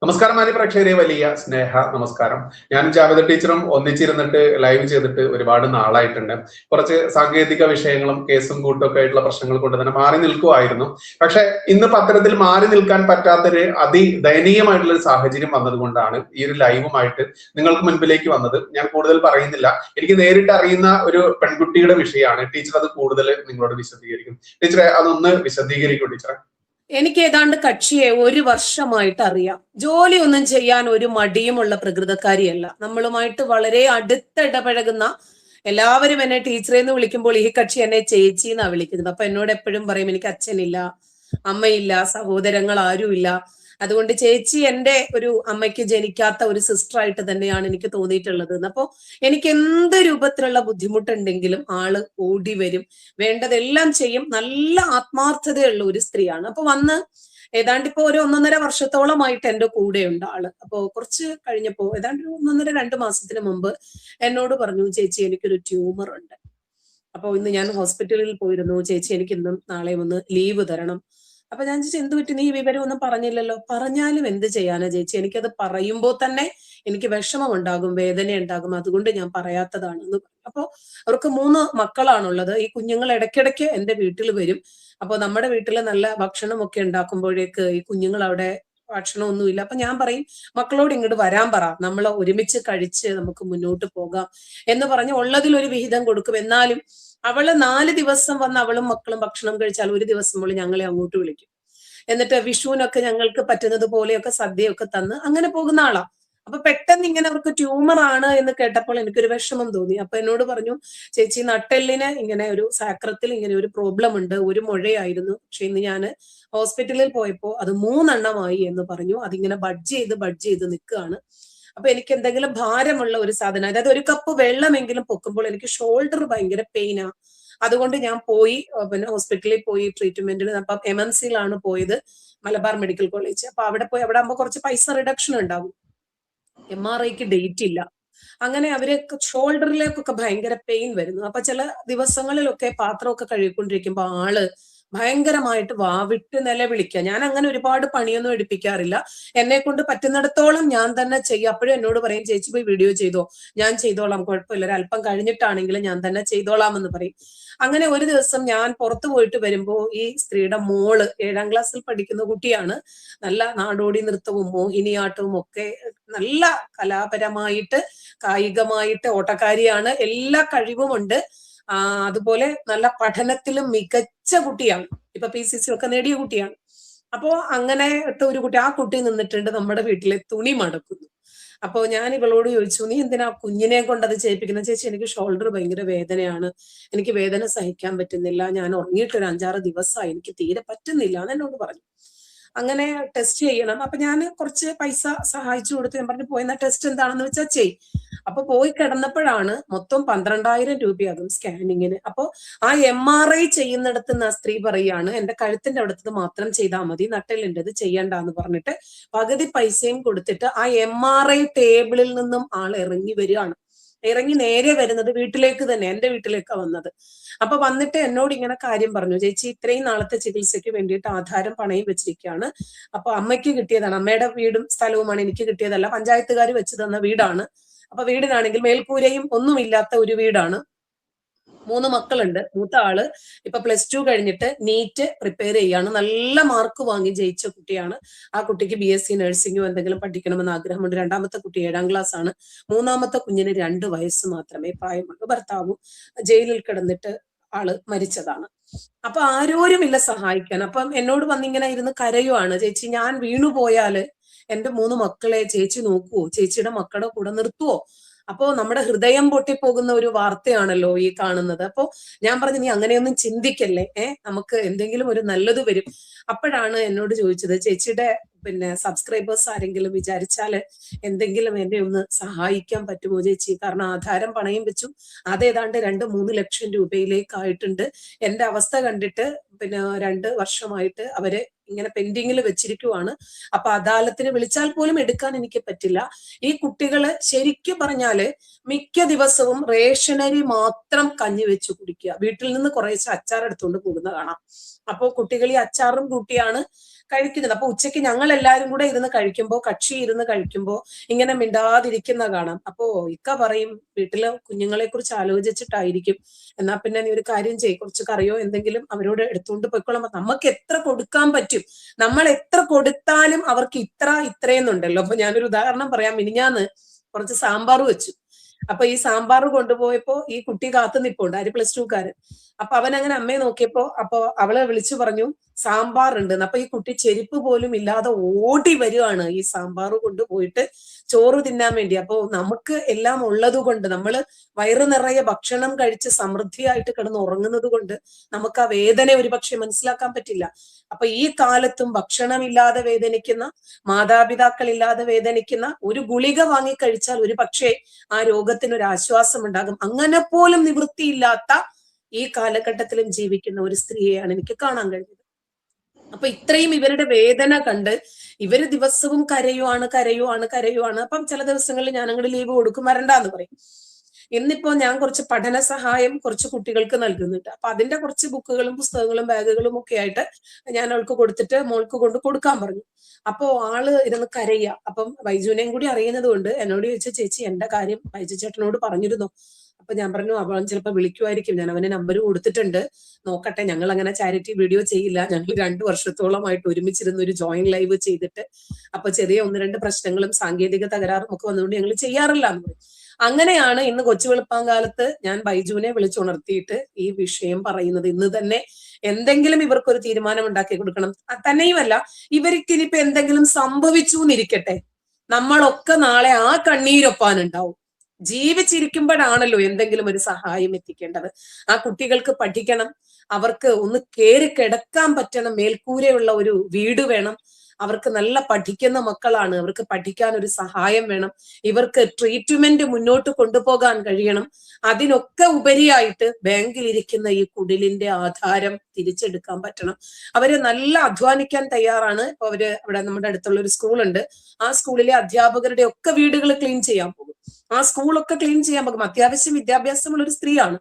നമസ്കാരം മാന്യ പ്രേക്ഷകരെ, വലിയ സ്നേഹ നമസ്കാരം. ഞാനും ജാവേദ ടീച്ചറും ഒന്നിച്ചിരുന്നിട്ട് ലൈവ് ചെയ്തിട്ട് ഒരുപാട് നാളായിട്ടുണ്ട്. കുറച്ച് സാങ്കേതിക വിഷയങ്ങളും കേസും കൂട്ടും ഒക്കെ ആയിട്ടുള്ള പ്രശ്നങ്ങൾ കൊണ്ട് തന്നെ മാറി നിൽക്കുമായിരുന്നു. പക്ഷെ ഇന്ന് അത്തരത്തിൽ മാറി നിൽക്കാൻ പറ്റാത്തൊരു അതിദയനീയമായിട്ടുള്ള ഒരു സാഹചര്യം വന്നതുകൊണ്ടാണ് ഈ ഒരു ലൈവുമായിട്ട് നിങ്ങൾക്ക് മുൻപിലേക്ക് വന്നത്. ഞാൻ കൂടുതൽ പറയുന്നില്ല. എനിക്ക് നേരിട്ട് അറിയുന്ന ഒരു പെൺകുട്ടിയുടെ വിഷയമാണ്. ടീച്ചർ അത് കൂടുതൽ നിങ്ങളോട് വിശദീകരിക്കും. ടീച്ചറെ അതൊന്ന് വിശദീകരിക്കും ടീച്ചറെ. എനിക്ക് ഏതാണ്ട് കക്ഷിയെ ഒരു വർഷമായിട്ട് അറിയാം. ജോലിയൊന്നും ചെയ്യാൻ ഒരു മടിയുമുള്ള പ്രകൃതക്കാരിയല്ല. നമ്മളുമായിട്ട് വളരെ അടുത്തിടപഴകുന്ന എല്ലാവരും എന്നെ ടീച്ചറെന്ന് വിളിക്കുമ്പോൾ ഈ കക്ഷി എന്നെ ചേച്ചി എന്നാ വിളിക്കുന്നത്. അപ്പൊ എന്നോട് എപ്പോഴും പറയും എനിക്ക് അച്ഛനില്ല, അമ്മയില്ല, സഹോദരങ്ങൾ ആരുമില്ല. അതുകൊണ്ട് ചേച്ചി എൻ്റെ ഒരു അമ്മയ്ക്ക് ജനിക്കാത്ത ഒരു സിസ്റ്റർ ആയിട്ട് തന്നെയാണ് എനിക്ക് തോന്നിയിട്ടുള്ളത്. അപ്പോ എനിക്ക് എന്ത് രൂപത്തിലുള്ള ബുദ്ധിമുട്ടുണ്ടെങ്കിലും ആള് ഓടി വരും, വേണ്ടതെല്ലാം ചെയ്യും. നല്ല ആത്മാർത്ഥതയുള്ള ഒരു സ്ത്രീയാണ്. അപ്പൊ വന്ന് ഏതാണ്ട് ഇപ്പോ ഒരു 1.5 വർഷത്തോളമായിട്ട് എൻ്റെ കൂടെയുണ്ട് ആള്. അപ്പോ കുറച്ച് കഴിഞ്ഞപ്പോ ഏതാണ്ട് ഒരു 1.5-2 മാസത്തിന് മുമ്പ് എന്നോട് പറഞ്ഞു, ചേച്ചി എനിക്കൊരു ട്യൂമർ ഉണ്ട്. അപ്പൊ ഇന്ന് ഞാൻ ഹോസ്പിറ്റലിൽ പോയിരുന്നു, ചേച്ചി എനിക്ക് ഇന്നും നാളെയും ഒന്ന് ലീവ് തരണം. അപ്പൊ ഞാൻ ചോദിച്ചു, എന്ത് പറ്റി, നീ വിവരം ഒന്നും പറഞ്ഞില്ലല്ലോ? പറഞ്ഞാലും എന്ത് ചെയ്യാനാ ചേച്ചി, എനിക്കത് പറയുമ്പോൾ തന്നെ എനിക്ക് വിഷമം ഉണ്ടാകും, വേദന ഉണ്ടാകും, അതുകൊണ്ട് ഞാൻ പറയാത്തതാണ് എന്ന് പറഞ്ഞു. അപ്പൊ അവർക്ക് 3 മക്കളാണുള്ളത്. ഈ കുഞ്ഞുങ്ങൾ ഇടയ്ക്കിടയ്ക്ക് എന്റെ വീട്ടിൽ വരും. അപ്പൊ നമ്മുടെ വീട്ടിൽ നല്ല ഭക്ഷണമൊക്കെ ഉണ്ടാക്കുമ്പോഴേക്ക് ഈ കുഞ്ഞുങ്ങൾ അവിടെ ഭക്ഷണമൊന്നുമില്ല. അപ്പൊ ഞാൻ പറയും, മക്കളോട് ഇങ്ങോട്ട് വരാൻ പറ, നമ്മൾ ഒരുമിച്ച് കഴിച്ച് നമുക്ക് മുന്നോട്ട് പോകാം എന്ന് പറഞ്ഞ് ഉള്ളതിൽ ഒരു വിഹിതം കൊടുക്കും. എന്നാലും അവള് 4 ദിവസം വന്ന് അവളും മക്കളും ഭക്ഷണം കഴിച്ചാൽ ഒരു ദിവസം അവള് ഞങ്ങളെ അങ്ങോട്ട് വിളിക്കും. എന്നിട്ട് വിഷുവിനൊക്കെ ഞങ്ങൾക്ക് പറ്റുന്നത് പോലെയൊക്കെ സദ്യയൊക്കെ തന്ന് അങ്ങനെ പോകുന്ന ആളാ. അപ്പൊ പെട്ടെന്ന് ഇങ്ങനെ അവർക്ക് ട്യൂമർ ആണ് എന്ന് കേട്ടപ്പോൾ എനിക്കൊരു വിഷമം തോന്നി. അപ്പൊ എന്നോട് പറഞ്ഞു, ചേച്ചി നട്ടെല്ലിന് ഇങ്ങനെ ഒരു സാക്രത്തിൽ ഇങ്ങനെ ഒരു പ്രോബ്ലം ഉണ്ട്, ഒരു മുഴയായിരുന്നു. പക്ഷെ ഇന്ന് ഞാൻ ഹോസ്പിറ്റലിൽ പോയപ്പോ അത് 3 എണ്ണമായി എന്ന് പറഞ്ഞു. അതിങ്ങനെ ബഡ്ജ് ചെയ്ത് നിൽക്കുകയാണ്. അപ്പൊ എനിക്ക് എന്തെങ്കിലും ഭാരമുള്ള ഒരു സാധനം, അതായത് ഒരു കപ്പ് വെള്ളമെങ്കിലും പൊക്കുമ്പോൾ എനിക്ക് ഷോൾഡർ ഭയങ്കര പെയിനാ. അതുകൊണ്ട് ഞാൻ പോയി പിന്നെ ഹോസ്പിറ്റലിൽ പോയി ട്രീറ്റ്മെന്റിന്. അപ്പൊ MMC-യിലാണ് പോയത്, മലബാർ മെഡിക്കൽ കോളേജ്. അപ്പൊ അവിടെ പോയി, അവിടെ ആകുമ്പോൾ കുറച്ച് പൈസ റിഡക്ഷൻ ഉണ്ടാവും. MRIക്ക് ഡേറ്റ് ഇല്ല. അങ്ങനെ അവര് ഷോൾഡറിലേക്കൊക്കെ ഭയങ്കര പെയിൻ വരുന്നു. അപ്പൊ ചില ദിവസങ്ങളിലൊക്കെ പാത്രമൊക്കെ കഴുകിക്കൊണ്ടിരിക്കുമ്പോ ആള് ഭയങ്കരമായിട്ട് വാവിട്ട് നിലവിളിക്കുക. ഞാൻ അങ്ങനെ ഒരുപാട് പണിയൊന്നും എടുപ്പിക്കാറില്ല. എന്നെ കൊണ്ട് പറ്റുന്നിടത്തോളം ഞാൻ തന്നെ ചെയ്യും. അപ്പോഴും എന്നോട് പറയും, ചേച്ചി പോയി വീഡിയോ ചെയ്തോ, ഞാൻ ചെയ്തോളാം, കുഴപ്പമില്ല, ഒരു അല്പം കഴിഞ്ഞിട്ടാണെങ്കിലും ഞാൻ തന്നെ ചെയ്തോളാം എന്ന് പറയും. അങ്ങനെ ഒരു ദിവസം ഞാൻ പുറത്തു പോയിട്ട് വരുമ്പോ ഈ സ്ത്രീയുടെ മോള് 7ാം ക്ലാസ്സിൽ പഠിക്കുന്ന കുട്ടിയാണ്. നല്ല നാടോടി നൃത്തവും മോഹിനിയാട്ടവും ഒക്കെ, നല്ല കലാപരമായിട്ട് കായികമായിട്ട് ഓട്ടക്കാരിയാണ്, എല്ലാ കഴിവുമുണ്ട്. അതുപോലെ നല്ല പഠനത്തിലും മികച്ച കുട്ടിയാണ്. ഇപ്പൊ PCC ഒക്കെ നേടിയ കുട്ടിയാണ്. അപ്പോ അങ്ങനത്തെ ഒരു കുട്ടി, ആ കുട്ടി നിന്നിട്ടുണ്ട് നമ്മുടെ വീട്ടിലെ തുണി മടക്കുന്നു. അപ്പൊ ഞാൻ ഇവളോട് ചോദിച്ചു, നീ എന്തിനാ കുഞ്ഞിനെ കൊണ്ട് അത് ചെയ്യിപ്പിക്കുന്നത്? ചേച്ചി എനിക്ക് ഷോൾഡർ ഭയങ്കര വേദനയാണ്, എനിക്ക് വേദന സഹിക്കാൻ പറ്റുന്നില്ല, ഞാൻ ഉറങ്ങിയിട്ട് ഒരു 5-6 ദിവസമായി, എനിക്ക് തീരെ പറ്റുന്നില്ല എന്ന് എന്നോട് പറഞ്ഞു. അങ്ങനെ ടെസ്റ്റ് ചെയ്യണം. അപ്പൊ ഞാൻ കുറച്ച് പൈസ സഹായിച്ചു കൊടുത്ത് ഞാൻ പറഞ്ഞു, പോയെന്ന ടെസ്റ്റ് എന്താണെന്ന് വെച്ചാൽ ചെയ്. അപ്പൊ പോയി കിടന്നപ്പോഴാണ് മൊത്തം 12,000 രൂപയാകും സ്കാനിങ്ങിന്. അപ്പൊ ആ MRI ചെയ്യുന്നിടത്ത് നിന്ന് ആ സ്ത്രീ പറയാണ്, എന്റെ കഴുത്തിന്റെ അവിടുത്തത് മാത്രം ചെയ്താൽ മതി, നട്ടെല്ലിൻ്റെത് ചെയ്യണ്ടെന്ന് പറഞ്ഞിട്ട് പകുതി പൈസയും കൊടുത്തിട്ട് ആ MRI ടേബിളിൽ നിന്നും ആൾ ഇറങ്ങി വരികയാണ്. ഇറങ്ങി നേരെ വരുന്നത് വീട്ടിലേക്ക് തന്നെ, എന്റെ വീട്ടിലേക്കാണ് വന്നത്. അപ്പൊ വന്നിട്ട് എന്നോട് ഇങ്ങനെ കാര്യം പറഞ്ഞു, ചേച്ചി ഇത്രയും നാളത്തെ ചികിത്സയ്ക്ക് വേണ്ടിയിട്ട് ആധാരം പണയം വെച്ചിരിക്കുകയാണ്. അപ്പൊ അമ്മയ്ക്ക് കിട്ടിയതാണ്, അമ്മയുടെ വീടും സ്ഥലവുമാണ്, എനിക്ക് കിട്ടിയതല്ല, പഞ്ചായത്തുകാർ വെച്ച് തന്ന വീടാണ്. അപ്പൊ വീടിനാണെങ്കിൽ മേൽക്കൂരയും ഒന്നുമില്ലാത്ത ഒരു വീടാണ്. 3 മക്കളുണ്ട്. മൂത്ത ആള് ഇപ്പൊ +2 കഴിഞ്ഞിട്ട് നീറ്റ് പ്രിപ്പയർ ചെയ്യാണ്. നല്ല മാർക്ക് വാങ്ങി ജയിച്ച കുട്ടിയാണ്. ആ കുട്ടിക്ക് BSc നഴ്സിംഗോ എന്തെങ്കിലും പഠിക്കണമെന്ന് ആഗ്രഹമുണ്ട്. 2ാമത്തെ കുട്ടി 7ാം ക്ലാസ് ആണ്. 3ാമത്തെ കുഞ്ഞിന് 2 വയസ്സ് മാത്രമേ പ്രായമുള്ളൂ. ഭർത്താവും ജയിലിൽ കിടന്നിട്ട് ആള് മരിച്ചതാണ്. അപ്പൊ ആരോരുമില്ല സഹായിക്കാൻ. അപ്പം എന്നോട് വന്നിങ്ങനെ ഇരുന്ന് കരയുവാണ്, ചേച്ചി ഞാൻ വീണുപോയാല് എന്റെ 3 മക്കളെ ചേച്ചി നോക്കുവോ, ചേച്ചിയുടെ മക്കളുടെ കൂടെ നിർത്തുവോ? അപ്പോ നമ്മുടെ ഹൃദയം പൊട്ടിപ്പോകുന്ന ഒരു വാർത്തയാണല്ലോ ഈ കാണുന്നത്. അപ്പോ ഞാൻ പറഞ്ഞു, നീ അങ്ങനെയൊന്നും ചിന്തിക്കല്ലേ, നമുക്ക് എന്തെങ്കിലും ഒരു നല്ലത് വരും. അപ്പോഴാണ് എന്നോട് ചോദിച്ചത്, ചേച്ചിയുടെ സബ്സ്ക്രൈബേഴ്സ് ആരെങ്കിലും വിചാരിച്ചാല് എന്തെങ്കിലും എന്നെ ഒന്ന് സഹായിക്കാൻ പറ്റുമോ ചേച്ചി? കാരണം ആധാരം പണയം വെച്ചു, അതേതാണ്ട് 2-3 ലക്ഷം രൂപയിലേക്കായിട്ടുണ്ട്. എന്റെ അവസ്ഥ കണ്ടിട്ട് 2 വർഷമായിട്ട് അവര് ഇങ്ങനെ പെൻഡിങ്ങിൽ വെച്ചിരിക്കുവാണ്. അപ്പൊ അദാലത്തിന് വിളിച്ചാൽ പോലും എടുക്കാൻ എനിക്ക് പറ്റില്ല. ഈ കുട്ടികള് ശരിക്കും പറഞ്ഞാല് മിക്ക ദിവസവും റേഷനരി മാത്രം കഞ്ഞി വെച്ച് കുടിക്കുക, വീട്ടിൽ നിന്ന് കുറേശ്ശെ അച്ചാർ എടുത്തുകൊണ്ട് പോകുന്ന കാണാം. അപ്പൊ കുട്ടികൾ ഈ അച്ചാറും കൂട്ടിയാണ് കഴിക്കുന്നത്. അപ്പൊ ഉച്ചയ്ക്ക് ഞങ്ങൾ എല്ലാവരും കൂടെ ഇരുന്ന് കഴിക്കുമ്പോൾ, കക്ഷി ഇരുന്ന് കഴിക്കുമ്പോൾ ഇങ്ങനെ മിണ്ടാതിരിക്കുന്ന കാണാം. അപ്പോ ഇക്ക പറയും, വീട്ടിലെ കുഞ്ഞുങ്ങളെ കുറിച്ച് ആലോചിച്ചിട്ടായിരിക്കും, എന്നാ പിന്നെ നീ ഒരു കാര്യം ചെയ്യും, കുറച്ച് കറിയോ എന്തെങ്കിലും അവരോട് എടുത്തുകൊണ്ട് പോയിക്കോളാം. നമുക്ക് എത്ര കൊടുക്കാൻ പറ്റും, നമ്മൾ എത്ര കൊടുത്താലും അവർക്ക് ഇത്രയെന്നുണ്ടല്ലോ. അപ്പൊ ഞാനൊരു ഉദാഹരണം പറയാം. മിനിഞ്ഞാന്ന് കുറച്ച് സാമ്പാർ വെച്ചു. അപ്പൊ ഈ സാമ്പാർ കൊണ്ടുപോയപ്പോ ഈ കുട്ടി കാത്തു നിപ്പുണ്ട്, ആര് +2കാരൻ. അപ്പൊ അവൻ അങ്ങനെ അമ്മയെ നോക്കിയപ്പോ അപ്പൊ അവളെ വിളിച്ചു പറഞ്ഞു സാമ്പാർ ഉണ്ട്. അപ്പൊ ഈ കുട്ടി ചെരുപ്പ് പോലും ഇല്ലാതെ ഓടി വരുവാണ് ഈ സാമ്പാർ കൊണ്ടുപോയിട്ട് ചോറ് തിന്നാൻ വേണ്ടി. അപ്പൊ നമുക്ക് എല്ലാം ഉള്ളത് കൊണ്ട്, നമ്മള് വയറു നിറയെ ഭക്ഷണം കഴിച്ച് സമൃദ്ധിയായിട്ട് കിടന്ന് ഉറങ്ങുന്നത് കൊണ്ട് നമുക്ക് ആ വേദന ഒരുപക്ഷെ മനസ്സിലാക്കാൻ പറ്റില്ല. അപ്പൊ ഈ കാലത്തും ഭക്ഷണമില്ലാതെ വേദനിക്കുന്ന, മാതാപിതാക്കളില്ലാതെ വേദനിക്കുന്ന, ഒരു ഗുളിക വാങ്ങി കഴിച്ചാൽ ഒരു പക്ഷേ ആ രോഗത്തിനൊരു ആശ്വാസം ഉണ്ടാകും. അങ്ങനെ പോലും നിവൃത്തിയില്ലാത്ത ഈ കാലഘട്ടത്തിലും ജീവിക്കുന്ന ഒരു സ്ത്രീയെയാണ് എനിക്ക് കാണാൻ കഴിഞ്ഞത്. അപ്പൊ ഇത്രയും ഇവരുടെ വേദന കണ്ട് ഇവര് ദിവസവും കരയുവാണ്. അപ്പം ചില ദിവസങ്ങളിൽ ഞാൻ അങ്ങോട്ട് ലീവ് കൊടുക്കും, വരണ്ടാന്ന് പറയും. ഇന്നിപ്പോ ഞാൻ കുറച്ച് പഠന സഹായം കുറച്ച് കുട്ടികൾക്ക് നൽകുന്നുണ്ട്. അപ്പൊ അതിന്റെ കുറച്ച് ബുക്കുകളും പുസ്തകങ്ങളും ബാഗുകളും ഒക്കെ ആയിട്ട് ഞാൻ അവൾക്ക് കൊടുത്തിട്ട് മോൾക്ക് കൊണ്ട് കൊടുക്കാൻ പറഞ്ഞു. അപ്പോ ആള് ഇരുന്ന് കരയുക. അപ്പം ബൈജുവിനെയും കൂടി അറിയുന്നത് കൊണ്ട് എന്നോട് ചോദിച്ചു, ചേച്ചി എന്റെ കാര്യം ബൈജു ചേട്ടനോട് പറഞ്ഞിരുന്നോ? അപ്പൊ ഞാൻ പറഞ്ഞു, അവൻ ചിലപ്പോൾ വിളിക്കുമായിരിക്കും, ഞാൻ അവന് നമ്പർ കൊടുത്തിട്ടുണ്ട്, നോക്കട്ടെ. ഞങ്ങൾ അങ്ങനെ ചാരിറ്റി വീഡിയോ ചെയ്യില്ല, ഞങ്ങൾ 2 വർഷത്തോളമായിട്ട് ഒരുമിച്ചിരുന്ന് ഒരു ജോയിന്റ് ലൈവ് ചെയ്തിട്ട് അപ്പൊ ചെറിയ 1-2 പ്രശ്നങ്ങളും സാങ്കേതിക തകരാറും ഒക്കെ വന്നുകൊണ്ട് ഞങ്ങൾ ചെയ്യാറില്ല എന്ന് പറയും. അങ്ങനെയാണ് ഇന്ന് കൊച്ചു വെളുപ്പാങ്കാലത്ത് ഞാൻ ബൈജുവിനെ വിളിച്ചുണർത്തിയിട്ട് ഈ വിഷയം പറയുന്നത്. ഇന്ന് തന്നെ എന്തെങ്കിലും ഇവർക്കൊരു തീരുമാനം ഉണ്ടാക്കി കൊടുക്കണം. തന്നെയുമല്ല, ഇവർക്ക് ഇനിയിപ്പോ എന്തെങ്കിലും സംഭവിച്ചു എന്നിരിക്കട്ടെ, നമ്മളൊക്കെ നാളെ ആ കണ്ണീരൊപ്പാനുണ്ടാവും. ജീവിച്ചിരിക്കുമ്പോഴാണല്ലോ എന്തെങ്കിലും ഒരു സഹായം എത്തിക്കേണ്ടത്. ആ കുട്ടികൾക്ക് പഠിക്കണം, അവർക്ക് ഒന്ന് കേറി കിടക്കാൻ പറ്റണം, മേൽക്കൂരയുള്ള ഒരു വീട് വേണം, അവർക്ക് നല്ല പഠിക്കുന്ന മക്കളാണ്, അവർക്ക് പഠിക്കാൻ ഒരു സഹായം വേണം, ഇവർക്ക് ട്രീറ്റ്മെന്റ് മുന്നോട്ട് കൊണ്ടുപോകാൻ കഴിയണം. അതിനൊക്കെ ഉപരിയായിട്ട് ബാങ്കിലിരിക്കുന്ന ഈ കുടിലിന്റെ ആധാരം തിരിച്ചെടുക്കാൻ പറ്റണം. അവര് നല്ല അധ്വാനിക്കാൻ തയ്യാറാണ്. ഇപ്പൊ അവര് അവിടെ നമ്മുടെ അടുത്തുള്ള ഒരു സ്കൂളുണ്ട്, ആ സ്കൂളിലെ അധ്യാപകരുടെ ഒക്കെ വീടുകൾ ക്ലീൻ ചെയ്യാൻ പോകും, ആ സ്കൂളൊക്കെ ക്ലീൻ ചെയ്യാൻ പോകും. അത്യാവശ്യം വിദ്യാഭ്യാസമുള്ള ഒരു സ്ത്രീയാണ്.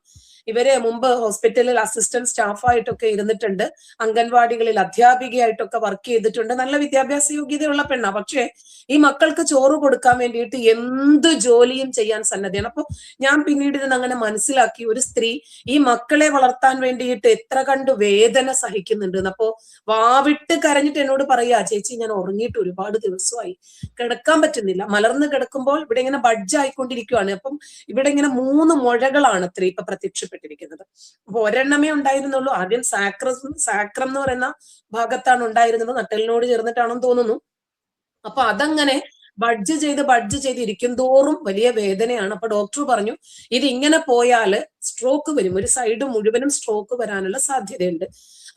ഇവരെ മുമ്പ് ഹോസ്പിറ്റലിൽ അസിസ്റ്റന്റ് സ്റ്റാഫായിട്ടൊക്കെ ഇരുന്നിട്ടുണ്ട്, അംഗൻവാടികളിൽ അധ്യാപികയായിട്ടൊക്കെ വർക്ക് ചെയ്തിട്ടുണ്ട്, നല്ല വിദ്യാഭ്യാസ യോഗ്യതയുള്ള പെണ്ണാ. പക്ഷെ ഈ മക്കൾക്ക് ചോറ് കൊടുക്കാൻ വേണ്ടിയിട്ട് എന്ത് ജോലിയും ചെയ്യാൻ സന്നദ്ധയാണ്. അപ്പൊ ഞാൻ പിന്നീട് ഇതിന് അങ്ങനെ മനസ്സിലാക്കി, ഒരു സ്ത്രീ ഈ മക്കളെ വളർത്താൻ വേണ്ടിയിട്ട് എത്ര കണ്ട് വേദന സഹിക്കുന്നുണ്ട്. അപ്പോ വാവിട്ട് കരഞ്ഞിട്ട് എന്നോട് പറയാ, ചേച്ചി ഞാൻ ഉറങ്ങിയിട്ട് ഒരുപാട് ദിവസമായി, കിടക്കാൻ പറ്റുന്നില്ല, മലർന്ന് കിടക്കുമ്പോൾ ഇവിടെ ഇങ്ങനെ ബഡ്ജ് ആയിക്കൊണ്ടിരിക്കുകയാണ്. അപ്പം ഇവിടെ ഇങ്ങനെ 3 മുഴകളാണ് അത്ര ഇപ്പൊ പ്രത്യക്ഷപ്പെട്ടിരിക്കുന്നത്. അപ്പൊ ഒരെണ്ണമേ ഉണ്ടായിരുന്നുള്ളൂ. ആദ്യം സാക്രം എന്ന് പറയുന്ന ഭാഗത്താണ് ഉണ്ടായിരുന്നത്, നട്ടലിനോട് ചേർന്നിട്ടാണെന്ന് തോന്നുന്നു. അപ്പൊ അതങ്ങനെ ബഡ്ജ് ചെയ്ത് ഇരിക്കും തോറും വലിയ വേദനയാണ്. അപ്പൊ ഡോക്ടർ പറഞ്ഞു, ഇത് ഇങ്ങനെ പോയാല് സ്ട്രോക്ക് വരും, ഒരു സൈഡ് മുഴുവനും സ്ട്രോക്ക് വരാനുള്ള സാധ്യതയുണ്ട്.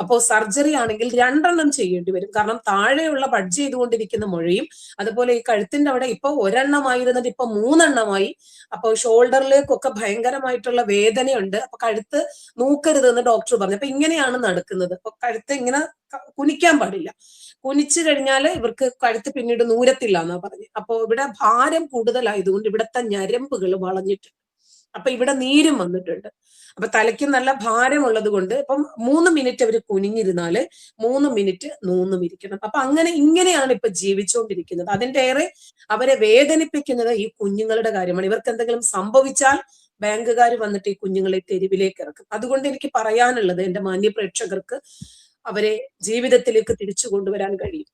അപ്പോ സർജറി ആണെങ്കിൽ 2 ചെയ്യേണ്ടി വരും. കാരണം താഴെയുള്ള ബഡ്ജ് ചെയ്തുകൊണ്ടിരിക്കുന്ന മുഴയും അതുപോലെ ഈ കഴുത്തിന്റെ അവിടെ ഇപ്പൊ 1 ഇപ്പൊ 3 അപ്പൊ ഷോൾഡറിലേക്കൊക്കെ ഭയങ്കരമായിട്ടുള്ള വേദനയുണ്ട്. അപ്പൊ കഴുത്ത് നൂക്കരുത് എന്ന് ഡോക്ടർ പറഞ്ഞു. അപ്പൊ ഇങ്ങനെയാണ് നടക്കുന്നത്. അപ്പൊ കഴുത്ത് ഇങ്ങനെ കുനിക്കാൻ പാടില്ല, കുനിച്ചു കഴിഞ്ഞാൽ ഇവർക്ക് കഴുത്ത് പിന്നീട് നൂരത്തില്ല എന്നാ പറഞ്ഞു. അപ്പൊ ഇവിടെ ഭാരം കൂടുതലായതുകൊണ്ട് ഇവിടുത്തെ ഞരമ്പുകൾ വളഞ്ഞിട്ടുണ്ട്, അപ്പൊ ഇവിടെ നീരും വന്നിട്ടുണ്ട്. അപ്പൊ തലയ്ക്ക് നല്ല ഭാരമുള്ളത് കൊണ്ട് ഇപ്പം 3 മിനിറ്റ് അവർ കുനിഞ്ഞിരുന്നാല് 3 മിനിറ്റ് നൂന്നും ഇരിക്കണം. അപ്പൊ ഇങ്ങനെയാണ് ഇപ്പൊ ജീവിച്ചുകൊണ്ടിരിക്കുന്നത്. അതിന്റെ ഏറെ അവരെ വേദനിപ്പിക്കുന്നത് ഈ കുഞ്ഞുങ്ങളുടെ കാര്യമാണ്. ഇവർക്ക് എന്തെങ്കിലും സംഭവിച്ചാൽ ബാങ്കുകാർ വന്നിട്ട് ഈ കുഞ്ഞുങ്ങളെ തെരുവിലേക്ക് ഇറക്കും. അതുകൊണ്ട് എനിക്ക് പറയാനുള്ളത്, എന്റെ മാന്യ പ്രേക്ഷകർക്ക് അവരെ ജീവിതത്തിലേക്ക് തിരിച്ചു കൊണ്ടുവരാൻ കഴിയും.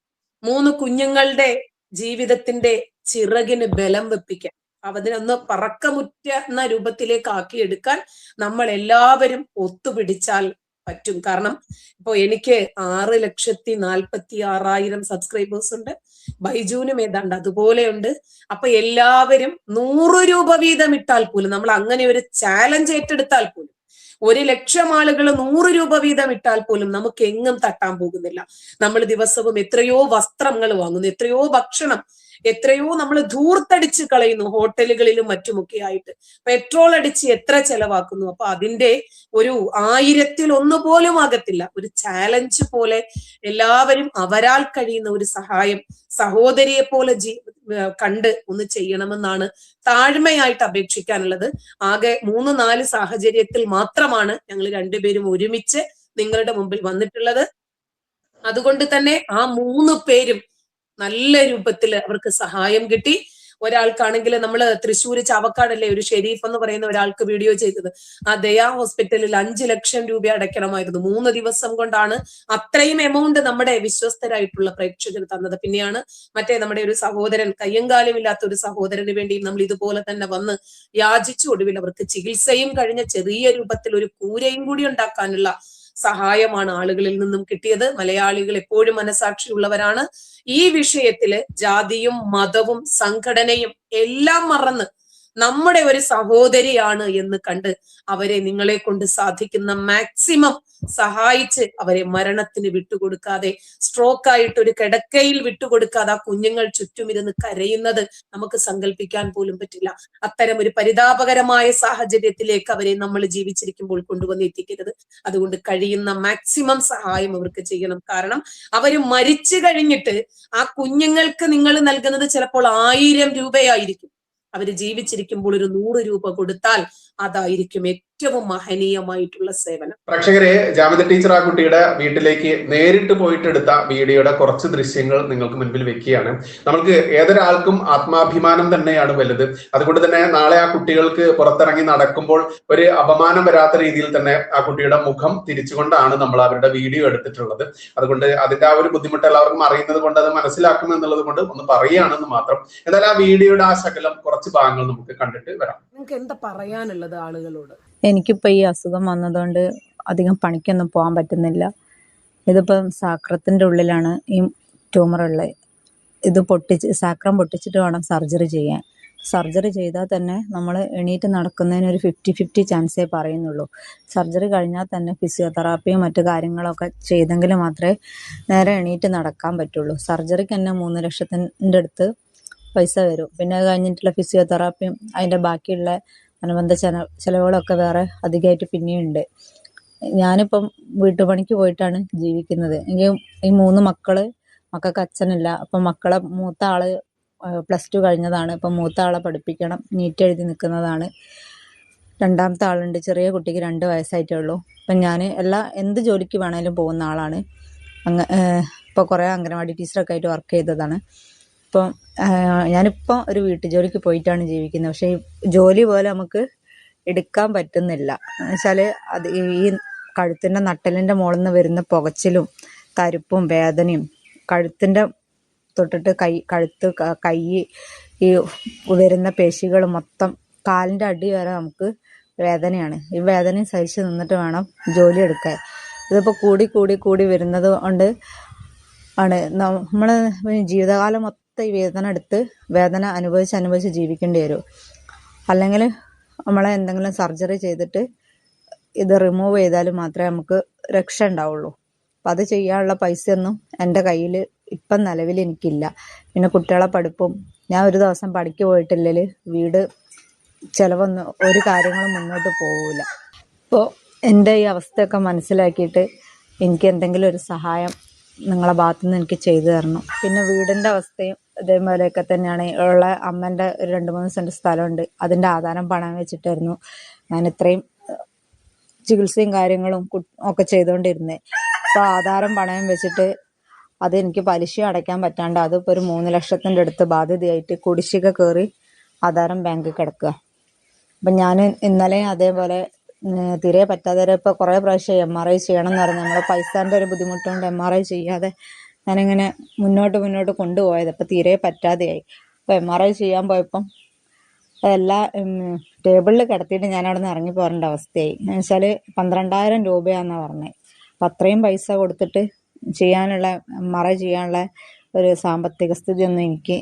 3 കുഞ്ഞുങ്ങളുടെ ജീവിതത്തിന്റെ ചിറകിന് ബലം വെപ്പിക്കാൻ, അതിനൊന്ന് പറക്കമുറ്റുന്ന രൂപത്തിലേക്ക് ആക്കിയെടുക്കാൻ നമ്മൾ എല്ലാവരും ഒത്തുപിടിച്ചാൽ പറ്റും. കാരണം ഇപ്പൊ എനിക്ക് 6,46,000 സബ്സ്ക്രൈബേഴ്സ് ഉണ്ട്, ബൈജുവിനും ഏതാണ്ട് അതുപോലെയുണ്ട്. അപ്പൊ എല്ലാവരും 100 രൂപ വീതം ഇട്ടാൽ പോലും, നമ്മൾ അങ്ങനെ ഒരു ചാലഞ്ച് ഏറ്റെടുത്താൽ പോലും, 1,00,000 ആളുകൾ 100 രൂപ വീതം ഇട്ടാൽ പോലും നമുക്ക് എങ്ങും തട്ടാൻ പോകുന്നില്ല. നമ്മൾ ദിവസവും എത്രയോ വസ്ത്രങ്ങൾ വാങ്ങുന്നു, എത്രയോ ഭക്ഷണം, എത്രയോ നമ്മൾ ധൂർത്തടിച്ച് കളയുന്നു, ഹോട്ടലുകളിലും മറ്റുമൊക്കെ ആയിട്ട് പെട്രോൾ അടിച്ച് എത്ര ചെലവാക്കുന്നു. അപ്പൊ അതിന്റെ ഒരു 1000-1 പോലും ആകത്തില്ല. ഒരു ചാലഞ്ച് പോലെ എല്ലാവരും അവരാൽ കഴിയുന്ന ഒരു സഹായം സഹോദരിയെ പോലെ കണ്ട് ഒന്ന് ചെയ്യണമെന്നാണ് താഴ്മയായിട്ട് അപേക്ഷിക്കാനുള്ളത്. ആകെ 3-4 സാഹചര്യത്തിൽ മാത്രമാണ് ഞങ്ങൾ 2 പേരും ഒരുമിച്ച് നിങ്ങളുടെ മുമ്പിൽ വന്നിട്ടുള്ളത്. അതുകൊണ്ട് തന്നെ ആ 3 പേരും നല്ല രൂപത്തിൽ അവർക്ക് സഹായം കിട്ടി. ഒരാൾക്കാണെങ്കിൽ നമ്മൾ തൃശ്ശൂർ ചാവക്കാടല്ലേ ഒരു ഷെരീഫ് എന്ന് പറയുന്ന ഒരാൾക്ക് വീഡിയോ ചെയ്തത്, ആ ദയാ ഹോസ്പിറ്റലിൽ 5 ലക്ഷം രൂപ അടയ്ക്കണമായിരുന്നു. 3 ദിവസം കൊണ്ടാണ് അത്രയും എമൗണ്ട് നമ്മുടെ വിശ്വസ്തരായിട്ടുള്ള പ്രേക്ഷകർ തന്നത്. പിന്നെയാണ് മറ്റേ നമ്മുടെ ഒരു സഹോദരൻ, കയ്യങ്കാലും ഇല്ലാത്ത ഒരു സഹോദരന് വേണ്ടി നമ്മൾ ഇതുപോലെ തന്നെ വന്ന് യാചിച്ചു. ഒടുവിൽ അവർക്ക് ചികിത്സയും കഴിഞ്ഞ ചെറിയ രൂപത്തിൽ ഒരു കൂരയും കൂടി ഉണ്ടാക്കാനുള്ള സഹായമാണ് ആളുകളിൽ നിന്നും കിട്ടിയത്. മലയാളികൾ എപ്പോഴും മനസാക്ഷിയുള്ളവരാണ്. ഈ വിഷയത്തില് ജാതിയും മതവും സംഘടനയും എല്ലാം മറന്ന് നമ്മുടെ ഒരു സഹോദരിയാണ് എന്ന് കണ്ട് അവരെ നിങ്ങളെ കൊണ്ട് സാധിക്കുന്ന മാക്സിമം സഹായിച്ച് അവരെ മരണത്തിന് വിട്ടുകൊടുക്കാതെ, സ്ട്രോക്ക് ആയിട്ട് ഒരു കിടക്കയിൽ വിട്ടുകൊടുക്കാതെ ആ കുഞ്ഞുങ്ങൾ ചുറ്റുമിരുന്ന് കരയുന്നത് നമുക്ക് സങ്കല്പിക്കാൻ പോലും പറ്റില്ല. അത്തരം ഒരു പരിതാപകരമായ സാഹചര്യത്തിലേക്ക് അവരെ നമ്മൾ ജീവിച്ചിരിക്കുമ്പോൾ കൊണ്ടുവന്ന് എത്തിക്കരുത്. അതുകൊണ്ട് കഴിയുന്ന മാക്സിമം സഹായം അവർക്ക് ചെയ്യണം. കാരണം അവര് മരിച്ചു കഴിഞ്ഞിട്ട് ആ കുഞ്ഞുങ്ങൾക്ക് നിങ്ങൾ നൽകുന്നത് ചിലപ്പോൾ 1000 രൂപയായിരിക്കും. അവര് ജീവിച്ചിരിക്കുമ്പോൾ ഒരു 100 രൂപ കൊടുത്താൽ അതായിരിക്കും ഏറ്റവും മഹനീയമായിട്ടുള്ള സേവനം. പ്രേക്ഷകരെ, ജാമിദ ടീച്ചർ ആ കുട്ടിയുടെ വീട്ടിലേക്ക് നേരിട്ട് പോയിട്ട് എടുത്ത വീഡിയോയുടെ കുറച്ച് ദൃശ്യങ്ങൾ നിങ്ങൾക്ക് മുൻപിൽ വെക്കുകയാണ്. നമുക്ക് ഏതൊരാൾക്കും ആത്മാഭിമാനം തന്നെയാണ് വലുത്. അതുകൊണ്ട് തന്നെ നാളെ ആ കുട്ടികൾക്ക് പുറത്തിറങ്ങി നടക്കുമ്പോൾ ഒരു അപമാനം വരാത്ത രീതിയിൽ തന്നെ ആ കുട്ടിയുടെ മുഖം തിരിച്ചുകൊണ്ടാണ് നമ്മൾ അവരുടെ വീഡിയോ എടുത്തിട്ടുള്ളത്. അതുകൊണ്ട് അതിന്റെ ആ ഒരു ബുദ്ധിമുട്ട് എല്ലാവർക്കും അറിയുന്നത് കൊണ്ട് അത് മനസ്സിലാക്കും എന്നുള്ളത് കൊണ്ട് ഒന്ന് പറയുകയാണെന്ന് മാത്രം. എന്തായാലും ആ വീഡിയോയുടെ ആ ശകലം കുറച്ച് ഭാഗങ്ങൾ നമുക്ക് കണ്ടിട്ട് വരാം. നിങ്ങൾക്ക് എന്താ പറയാനുള്ളത് ആളുകളോട്? എനിക്കിപ്പോൾ ഈ അസുഖം വന്നതുകൊണ്ട് അധികം പണിക്കൊന്നും പോകാൻ പറ്റുന്നില്ല. ഇതിപ്പം സാക്രത്തിൻ്റെ ഉള്ളിലാണ് ഈ ട്യൂമറുള്ളത്. ഇത് സാക്രം പൊട്ടിച്ചിട്ട് വേണം സർജറി ചെയ്യാൻ. സർജറി ചെയ്താൽ തന്നെ നമ്മൾ എണീറ്റ് നടക്കുന്നതിന് ഒരു 50-50 ചാൻസേ പറയുന്നുള്ളൂ. സർജറി കഴിഞ്ഞാൽ തന്നെ ഫിസിയോതെറാപ്പിയും മറ്റു കാര്യങ്ങളൊക്കെ ചെയ്തെങ്കിൽ മാത്രമേ നേരെ എണീറ്റ് നടക്കാൻ പറ്റുള്ളൂ. സർജറിക്ക് തന്നെ 3 ലക്ഷത്തിൻ്റെ അടുത്ത് പൈസ വരും. പിന്നെ അത് കഴിഞ്ഞിട്ടുള്ള ഫിസിയോതെറാപ്പിയും അതിൻ്റെ ബാക്കിയുള്ള അനുബന്ധ ചിലവുകളൊക്കെ വേറെ അധികമായിട്ട് പിന്നെയുണ്ട്. ഞാനിപ്പം വീട്ടുപണിക്ക് പോയിട്ടാണ് ജീവിക്കുന്നത്. എനിക്ക് ഈ 3 മക്കൾക്ക് അച്ഛനില്ല. അപ്പം മക്കളെ മൂത്ത ആള് +2 കഴിഞ്ഞതാണ്. ഇപ്പം മൂത്ത ആളെ പഠിപ്പിക്കണം, നീറ്റ് എഴുതി നിൽക്കുന്നതാണ്. രണ്ടാമത്തെ ആളുണ്ട്, ചെറിയ കുട്ടിക്ക് 2 വയസ്സായിട്ടേ ഉള്ളൂ. അപ്പം ഞാൻ എന്ത് ജോലിക്ക് വേണേലും പോകുന്ന ആളാണ്. ഇപ്പോൾ കുറേ അംഗനവാടി ടീച്ചറൊക്കെ ആയിട്ട് വർക്ക് ചെയ്തതാണ്. ഇപ്പം ഞാനിപ്പോൾ ഒരു വീട്ടുജോലിക്ക് പോയിട്ടാണ് ജീവിക്കുന്നത്. പക്ഷേ ഈ ജോലി പോലെ നമുക്ക് എടുക്കാൻ പറ്റുന്നില്ല. എന്നുവെച്ചാൽ അത് ഈ കഴുത്തിൻ്റെ നട്ടലിൻ്റെ മുകളിൽ നിന്ന് വരുന്ന പുകച്ചിലും തരിപ്പും വേദനയും, കഴുത്തിൻ്റെ തൊട്ടിട്ട് കൈ ഈ വരുന്ന പേശികൾ മൊത്തം കാലിൻ്റെ അടി വരെ നമുക്ക് വേദനയാണ്. ഈ വേദനയും സഹിച്ച് നിന്നിട്ട് വേണം ജോലി എടുക്കാൻ. ഇതിപ്പോൾ കൂടി വരുന്നത് കൊണ്ട് ആണ് നമ്മൾ ജീവിതകാലം മൊത്തം ഈ വേദന അനുഭവിച്ച് ജീവിക്കേണ്ടി വരും. അല്ലെങ്കിൽ നമ്മളെ എന്തെങ്കിലും സർജറി ചെയ്തിട്ട് ഇത് റിമൂവ് ചെയ്താൽ മാത്രമേ നമുക്ക് രക്ഷ ഉണ്ടാവുള്ളൂ. അപ്പം അത് ചെയ്യാനുള്ള പൈസയൊന്നും എൻ്റെ കയ്യിൽ ഇപ്പം നിലവിൽ എനിക്കില്ല. പിന്നെ കുട്ടികളെ പഠിപ്പും, ഞാൻ ഒരു ദിവസം പണിക്ക് പോയിട്ടില്ലെങ്കിൽ വീട് ചിലവൊന്നും ഒരു കാര്യങ്ങളും മുന്നോട്ട് പോവില്ല. അപ്പോൾ എൻ്റെ ഈ അവസ്ഥയൊക്കെ മനസ്സിലാക്കിയിട്ട് എനിക്ക് എന്തെങ്കിലും ഒരു സഹായം നിങ്ങളെ ഭാഗത്തുനിന്ന് എനിക്ക് ചെയ്തു തരണം. പിന്നെ വീടിൻ്റെ അവസ്ഥയും ഇതേപോലെയൊക്കെ തന്നെയാണ്. ഉള്ള അമ്മേൻ്റെ ഒരു 2-3 സെൻറ്റ് സ്ഥലമുണ്ട്. അതിൻ്റെ ആധാരം പണയം വെച്ചിട്ടായിരുന്നു ഞാൻ ഇത്രയും ചികിത്സയും കാര്യങ്ങളും ഒക്കെ ചെയ്തുകൊണ്ടിരുന്നത്. അപ്പോൾ ആധാരം പണയം വെച്ചിട്ട് അത് എനിക്ക് പലിശ അടയ്ക്കാൻ പറ്റാണ്ട് അതിപ്പോൾ ഒരു 3 ലക്ഷത്തിൻ്റെ അടുത്ത് ബാധ്യതയായിട്ട് കുടിശ്ശിക കയറി ആധാരം ബാങ്കിൽ കിടക്കുക. അപ്പം ഞാൻ ഇന്നലെ അതേപോലെ തീരെ പറ്റാതെ ഇപ്പോൾ കുറേ പ്രാവശ്യം MRI ചെയ്യണം എന്ന് പറഞ്ഞ് നമ്മൾ പൈസേൻ്റെ ഒരു ബുദ്ധിമുട്ടുകൊണ്ട് MRI ചെയ്യാതെ ഞാനിങ്ങനെ മുന്നോട്ട് കൊണ്ടുപോയത്. അപ്പോൾ തീരെ പറ്റാതെയായി. അപ്പോൾ MRI ചെയ്യാൻ പോയപ്പം എല്ലാ ടേബിളിൽ കിടത്തിയിട്ട് ഞാൻ അവിടെ നിന്ന് ഇറങ്ങി പോരേണ്ട അവസ്ഥയായി. എന്ന് വെച്ചാൽ 12,000 രൂപയാണെന്നാണ് പറഞ്ഞത്. അപ്പം അത്രയും പൈസ കൊടുത്തിട്ട് ചെയ്യാനുള്ള MRI ചെയ്യാനുള്ള ഒരു സാമ്പത്തിക സ്ഥിതിയൊന്നും എനിക്ക്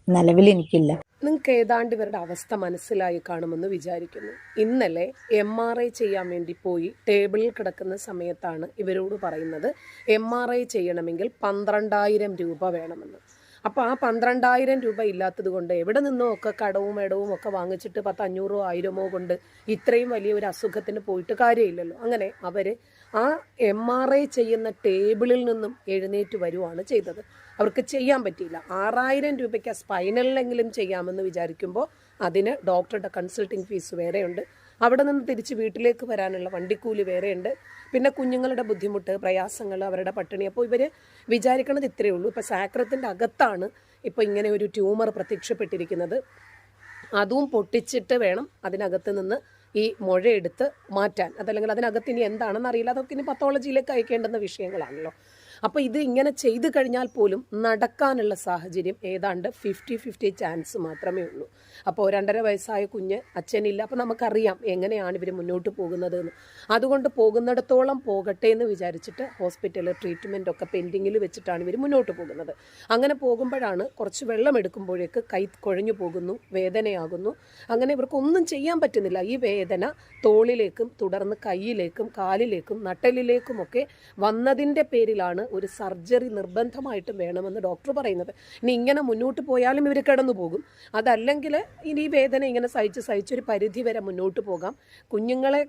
നിലവിൽ എനിക്കില്ല. നിങ്ങൾക്ക് ഏതാണ്ട് ഇവരുടെ അവസ്ഥ മനസ്സിലായി കാണുമെന്ന് വിചാരിക്കുന്നു. ഇന്നലെ MRI ചെയ്യാൻ വേണ്ടി പോയി ടേബിളിൽ കിടക്കുന്ന സമയത്താണ് ഇവരോട് പറയുന്നത് MRI ചെയ്യണമെങ്കിൽ 12,000 രൂപ വേണമെന്ന്. അപ്പോൾ ആ 12,000 രൂപ ഇല്ലാത്തത് കൊണ്ട് എവിടെ നിന്നോ ഒക്കെ കടവും ഇടവും ഒക്കെ വാങ്ങിച്ചിട്ട് 500 1000 കൊണ്ട് ഇത്രയും വലിയ ഒരു അസുഖത്തിന് പോയിട്ട് കാര്യമില്ലല്ലോ. അങ്ങനെ അവർ ആ MRI ചെയ്യുന്ന ടേബിളിൽ നിന്നും എഴുന്നേറ്റ് വരുവാണ് ചെയ്തത്. അവർക്ക് ചെയ്യാൻ പറ്റിയില്ല. 6,000 രൂപയ്ക്ക് സ്പൈനലിലെങ്കിലും ചെയ്യാമെന്ന് വിചാരിക്കുമ്പോൾ അതിന് ഡോക്ടറുടെ കൺസൾട്ടിങ് ഫീസ് വേറെയുണ്ട്. അവിടെ നിന്ന് തിരിച്ച് വീട്ടിലേക്ക് വരാനുള്ള വണ്ടിക്കൂലി വേറെയുണ്ട്, പിന്നെ കുഞ്ഞുങ്ങളുടെ ബുദ്ധിമുട്ട്, പ്രയാസങ്ങൾ, അവരുടെ പട്ടിണി. അപ്പോൾ ഇവർ വിചാരിക്കണത് ഇത്രയേ ഉള്ളൂ. ഇപ്പോൾ സാക്രത്തിൻ്റെ അകത്താണ് ഇപ്പോൾ ഇങ്ങനെ ഒരു ട്യൂമർ പ്രത്യക്ഷപ്പെട്ടിരിക്കുന്നത്. അതും പൊട്ടിച്ചിട്ട് വേണം അതിനകത്ത് നിന്ന് ഈ മുഴയെടുത്ത് മാറ്റാൻ. അതല്ലെങ്കിൽ അതിനകത്ത് ഇനി എന്താണെന്ന് അറിയില്ല, അതൊക്കെ ഇനി പത്തോളജിയിലേക്ക് അയക്കേണ്ടുന്ന വിഷയങ്ങളാണല്ലോ. അപ്പോൾ ഇത് ഇങ്ങനെ ചെയ്തു കഴിഞ്ഞാൽ പോലും നടക്കാനുള്ള സാഹചര്യം ഏതാണ്ട് 50-50 ചാൻസ് മാത്രമേ ഉള്ളൂ. അപ്പോൾ 2.5 വയസ്സായ കുഞ്ഞ്, അച്ഛനില്ല. അപ്പോൾ നമുക്കറിയാം എങ്ങനെയാണ് ഇവർ മുന്നോട്ട് പോകുന്നത് എന്ന്. അതുകൊണ്ട് പോകുന്നിടത്തോളം പോകട്ടെ എന്ന് വിചാരിച്ചിട്ട് ഹോസ്പിറ്റലിൽ ട്രീറ്റ്മെൻ്റ് ഒക്കെ പെൻഡിങ്ങിൽ വെച്ചിട്ടാണ് ഇവർ മുന്നോട്ട് പോകുന്നത്. അങ്ങനെ പോകുമ്പോഴാണ് കുറച്ച് വെള്ളം എടുക്കുമ്പോഴേക്ക് കൈ കുഴഞ്ഞു പോകുന്നു, വേദനയാകുന്നു. അങ്ങനെ ഇവർക്കൊന്നും ചെയ്യാൻ പറ്റുന്നില്ല. ഈ വേദന തോളിലേക്കും തുടർന്ന് കൈയിലേക്കും കാലിലേക്കും നട്ടലിലേക്കുമൊക്കെ വന്നതിൻ്റെ പേരിലാണ് ഒരു സർജറി നിർബന്ധമായിട്ടും വേണമെന്ന് ഡോക്ടർ പറയുന്നത്. ഇനി ഇങ്ങനെ മുന്നോട്ട് പോയാലും ഇവർ കിടന്നു പോകും. അതല്ലെങ്കിൽ ഇനി ഈ വേദന ഇങ്ങനെ സഹിച്ചൊരു പരിധി വരെ മുന്നോട്ട് പോകാം. കുഞ്ഞുങ്ങളെ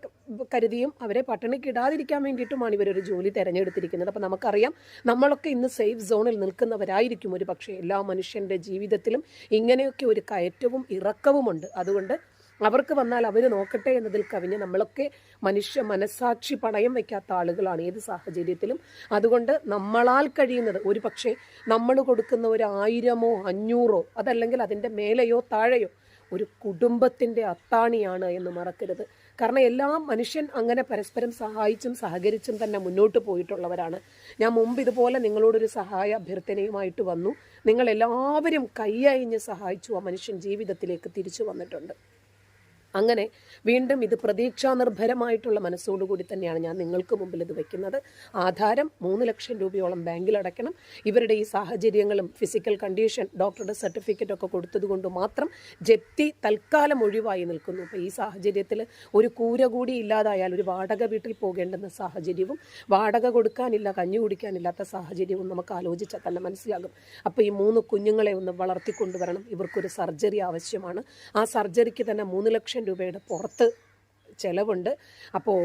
കരുതിയും അവരെ പട്ടിണിക്കിടാതിരിക്കാൻ വേണ്ടിയിട്ടുമാണ് ഇവരൊരു ജോലി തിരഞ്ഞെടുത്തിരിക്കുന്നത്. അപ്പം നമുക്കറിയാം, നമ്മളൊക്കെ ഇന്ന് സേഫ് സോണിൽ നിൽക്കുന്നവരായിരിക്കും ഒരു പക്ഷേ. എല്ലാ മനുഷ്യൻ്റെ ജീവിതത്തിലും ഇങ്ങനെയൊക്കെ ഒരു കയറ്റവും ഇറക്കവുമുണ്ട്. അതുകൊണ്ട് അവർക്ക് വന്നാൽ അവർ നോക്കട്ടെ എന്നതിൽ കവിഞ്ഞ് നമ്മളൊക്കെ മനസ്സാക്ഷി പണയം വയ്ക്കാത്ത ആളുകളാണ് ഏത് സാഹചര്യത്തിലും. അതുകൊണ്ട് നമ്മളാൽ കഴിയുന്നത്, ഒരു പക്ഷേ നമ്മൾ കൊടുക്കുന്ന 1000-ഓ 500-ഓ അതല്ലെങ്കിൽ അതിൻ്റെ മേലെയോ താഴെയോ ഒരു കുടുംബത്തിൻ്റെ അത്താണിയാണ് എന്ന് മറക്കരുത്. കാരണം എല്ലാ മനുഷ്യൻ അങ്ങനെ പരസ്പരം സഹായിച്ചും സഹകരിച്ചും തന്നെ മുന്നോട്ട് പോയിട്ടുള്ളവരാണ്. ഞാൻ മുമ്പ് ഇതുപോലെ നിങ്ങളോടൊരു സഹായ അഭ്യർത്ഥനയുമായിട്ട് വന്നു. നിങ്ങളെല്ലാവരും കൈയഴിഞ്ഞ് സഹായിച്ചു. ആ മനുഷ്യൻ ജീവിതത്തിലേക്ക് തിരിച്ചു വന്നിട്ടുണ്ട്. അങ്ങനെ വീണ്ടും ഇത് പ്രതീക്ഷാനിർഭരമായിട്ടുള്ള മനസ്സോടുകൂടി തന്നെയാണ് ഞാൻ നിങ്ങൾക്ക് മുമ്പിൽ ഇത് വയ്ക്കുന്നത്. ആധാരം 3 ലക്ഷം രൂപയോളം ബാങ്കിൽ അടയ്ക്കണം. ഇവരുടെ ഈ സാഹചര്യങ്ങളും ഫിസിക്കൽ കണ്ടീഷൻ, ഡോക്ടറുടെ സർട്ടിഫിക്കറ്റ് ഒക്കെ കൊടുത്തത് കൊണ്ട് മാത്രം ജപ്തി തൽക്കാലം ഒഴിവായി നിൽക്കുന്നു. അപ്പോൾ ഈ സാഹചര്യത്തിൽ ഒരു കൂര കൂടി ഇല്ലാതായാൽ ഒരു വാടക വീട്ടിൽ പോകേണ്ടുന്ന സാഹചര്യവും വാടക കൊടുക്കാനില്ല, കഞ്ഞി കുടിക്കാനില്ലാത്ത സാഹചര്യവും നമുക്ക് ആലോചിച്ചാൽ തന്നെ മനസ്സിലാകും. അപ്പോൾ ഈ 3 കുഞ്ഞുങ്ങളെ ഒന്ന് വളർത്തിക്കൊണ്ടുവരണം. ഇവർക്കൊരു സർജറി ആവശ്യമാണ്. ആ സർജറിക്ക് തന്നെ 3 ലക്ഷം രൂപയുടെ പുറത്ത് ചെലവുണ്ട്. അപ്പോൾ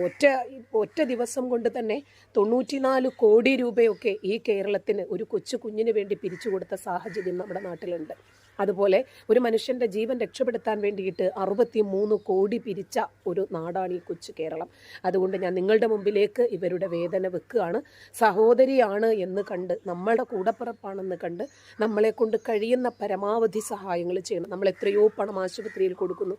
ഒറ്റ ദിവസം കൊണ്ട് തന്നെ 94 കോടി രൂപയൊക്കെ ഈ കേരളത്തിന് ഒരു കൊച്ചു കുഞ്ഞിന് വേണ്ടി പിരിച്ചു കൊടുത്ത സാഹചര്യം നമ്മുടെ നാട്ടിലുണ്ട്. അതുപോലെ ഒരു മനുഷ്യൻ്റെ ജീവൻ രക്ഷപ്പെടുത്താൻ വേണ്ടിയിട്ട് 63 കോടി പിരിച്ച ഒരു നാടാണ് ഈ കൊച്ചു കേരളം. അതുകൊണ്ട് ഞാൻ നിങ്ങളുടെ മുമ്പിലേക്ക് ഇവരുടെ വേദന വെക്കുകയാണ്. സഹോദരിയാണ് എന്ന് കണ്ട്, നമ്മളുടെ കൂടപ്പിറപ്പാണെന്ന് കണ്ട് നമ്മളെ കൊണ്ട് കഴിയുന്ന പരമാവധി സഹായങ്ങൾ ചെയ്യണം. നമ്മൾ എത്രയോ പണം ആശുപത്രിയിൽ കൊടുക്കുന്നു.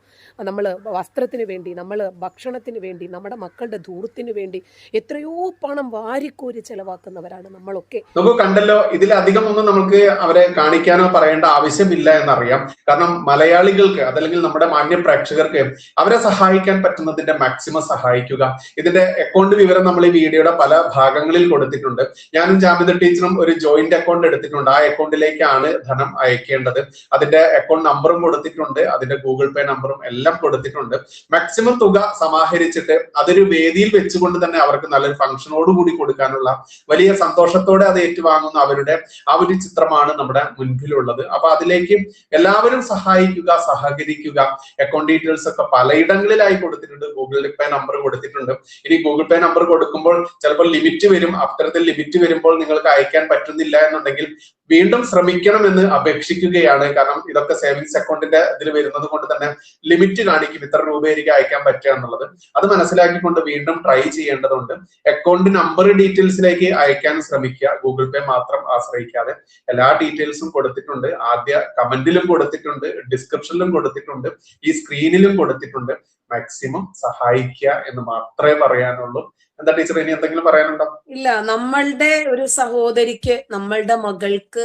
നമ്മൾ വസ്ത്രത്തിന് വേണ്ടി, നമ്മൾ ഭക്ഷണത്തിന് വേണ്ടി, നമ്മുടെ മക്കളുടെ ധൂർത്തിന് വേണ്ടി എത്രയോ പണം വാരിക്കോരി ചെലവാക്കുന്നവരാണ് നമ്മളൊക്കെ. നമുക്ക് കണ്ടല്ലോ, ഇതിലധികം ഒന്നും നമുക്ക് അവരെ കാണിക്കാനോ പറയേണ്ട ആവശ്യമില്ല എന്നറിയാം. കാരണം മലയാളികൾക്ക്, അതല്ലെങ്കിൽ നമ്മുടെ മാന്യ പ്രേക്ഷകർക്ക് അവരെ സഹായിക്കാൻ പറ്റുന്നതിന്റെ മാക്സിമം സഹായിക്കുക. ഇതിന്റെ അക്കൗണ്ട് വിവരം നമ്മൾ ഈ വീഡിയോയുടെ പല ഭാഗങ്ങളിൽ കൊടുത്തിട്ടുണ്ട്. ഞാനും ജാമിദ ടീച്ചറും ഒരു ജോയിന്റ് അക്കൗണ്ട് എടുത്തിട്ടുണ്ട്. ആ അക്കൗണ്ടിലേക്കാണ് ധനം അയക്കേണ്ടത്. അതിന്റെ അക്കൗണ്ട് നമ്പറും കൊടുത്തിട്ടുണ്ട്, അതിന്റെ ഗൂഗിൾ പേ നമ്പറും എല്ലാം കൊടുത്തിട്ടുണ്ട്. മാക്സിമം തുക സമാഹരിച്ചിട്ട് അതൊരു വേദിയിൽ വെച്ചുകൊണ്ട് തന്നെ അവർക്ക് നല്ലൊരു ഫംഗ്ഷനോടുകൂടി കൊടുക്കാനുള്ള വലിയ സന്തോഷത്തോടെ അത് ഏറ്റുവാങ്ങുന്ന അവരുടെ ആ ഒരു ചിത്രമാണ് നമ്മുടെ മുൻപിലുള്ളത്. അപ്പൊ അതിലേക്ക് എല്ലാവരും സഹായിക്കുക, സഹകരിക്കുക. അക്കൗണ്ട് ഡീറ്റെയിൽസ് ഒക്കെ പലയിടങ്ങളിലായി കൊടുത്തിട്ടുണ്ട്. ഗൂഗിൾ പേ നമ്പർ കൊടുത്തിട്ടുണ്ട്. ഇനി ഗൂഗിൾ പേ നമ്പർ കൊടുക്കുമ്പോൾ ചിലപ്പോൾ ലിമിറ്റ് വരും. അത്തരത്തിൽ ലിമിറ്റ് വരുമ്പോൾ നിങ്ങൾക്ക് അയക്കാൻ പറ്റുന്നില്ല എന്നുണ്ടെങ്കിൽ വീണ്ടും ശ്രമിക്കണമെന്ന് അപേക്ഷിക്കുകയാണ്. കാരണം ഇതൊക്കെ സേവിങ്സ് അക്കൗണ്ടിന്റെ ഇതിൽ വരുന്നത് കൊണ്ട് തന്നെ ലിമിറ്റ് കാണിക്കും, ഇത്ര രൂപയായിരിക്കും അയക്കാൻ പറ്റുക എന്നുള്ളത്. അത് മനസ്സിലാക്കിക്കൊണ്ട് വീണ്ടും ട്രൈ ചെയ്യേണ്ടതുണ്ട്. അക്കൗണ്ട് നമ്പർ ഡീറ്റെയിൽസിലേക്ക് അയക്കാൻ ശ്രമിക്കുക. ഗൂഗിൾ പേ മാത്രം ആശ്രയിക്കാതെ. എല്ലാ ഡീറ്റെയിൽസും കൊടുത്തിട്ടുണ്ട്. ആദ്യ കമന്റിലും കൊടുത്തിട്ടുണ്ട്, ഡിസ്ക്രിപ്ഷനിലും കൊടുത്തിട്ടുണ്ട്, ഈ സ്ക്രീനിലും കൊടുത്തിട്ടുണ്ട്. മാക്സിമം സഹായിക്കുക എന്ന് മാത്രമേ പറയാനുള്ളൂ. എന്താ ടീച്ചർ, ഇനി എന്തെങ്കിലും പറയാനുണ്ടോ? ഇല്ല, നമ്മളുടെ ഒരു സഹോദരിക്ക്, നമ്മളുടെ മകൾക്ക്,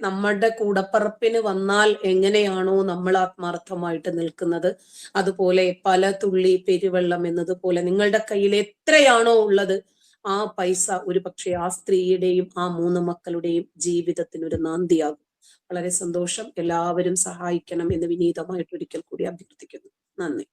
നമ്മളുടെ കൂടപ്പറപ്പിന് വന്നാൽ എങ്ങനെയാണോ നമ്മൾ ആത്മാർത്ഥമായിട്ട് നിൽക്കുന്നത്, അതുപോലെ പല തുള്ളി പെരുവെള്ളം എന്നതുപോലെ നിങ്ങളുടെ കയ്യിൽ എത്രയാണോ ഉള്ളത് ആ പൈസ ഒരു പക്ഷേ ആ സ്ത്രീയുടെയും ആ 3 മക്കളുടെയും ജീവിതത്തിനൊരു നാന്ദിയാകും. വളരെ സന്തോഷം. എല്ലാവരും സഹായിക്കണം എന്ന് വിനീതമായിട്ട് ഒരിക്കൽ കൂടി അഭ്യർത്ഥിക്കുന്നു. നന്ദി.